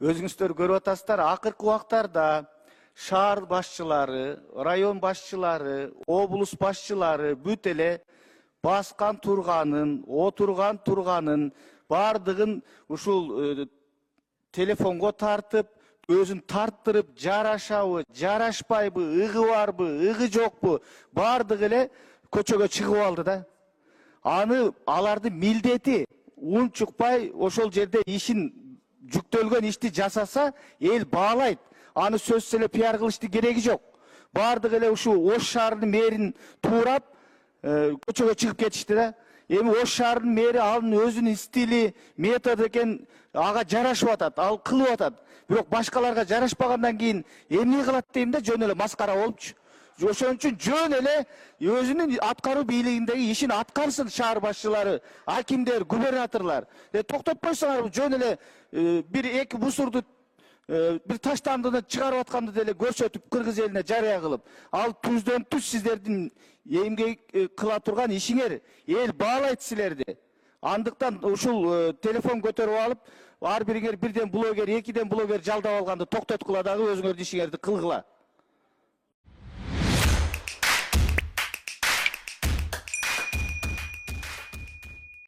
Өзүңүздөр көрүп атасыздар, акыркы убактарда шаар башчылары, район башчылары, облус башчылары бүт эле баскан турганын, отурган турганын бардыгын ушул телефонго тартып, өзүн тарттырып, жарашабы, жарашпайбы, ыгы барбы, ыгы жокпу, бардыгы эле көчөгө чыгып алды да. Аны алардын милдети унчукпай ошол жерде ишин жүктөлгөн ишти жасаса, эл баалайт. Аны сөзсүз эле пиар кылыштын кереги жок. Бардыгы эле ушул Ош шаарынын мэрин туурап көчөгө чыгып кетишти да. Эми Ош шаарынын мэри анын өзүнүн стили, методу экен, ага жарашып атат, ал кылып атат. Бирок башкаларга жарашпагандан кийин эмне кылат дейм да, жөн эле маскара болупчу. Ошон үчүн жөн эле өзүнүн аткаруу бийлигиндеги ишин аткарсын шаар башчылары, акимдер, губернаторлар. Токтоп койсоңар, жөн эле бир эки бусурду bir таштандыны чыгарып атканды деле көрсөтүп кыргыз элине жарыя кылып, ал түздөн түз сиздердин эмгек кыла турган ишиңер, эл баалайт силерди. Андыктан ушул телефон көтөрүп алып, ар бириңер бирден блогер, экиден блогер жалдап алганды токтоткула дагы өзүңөрдүн ишиңерди кылгыла.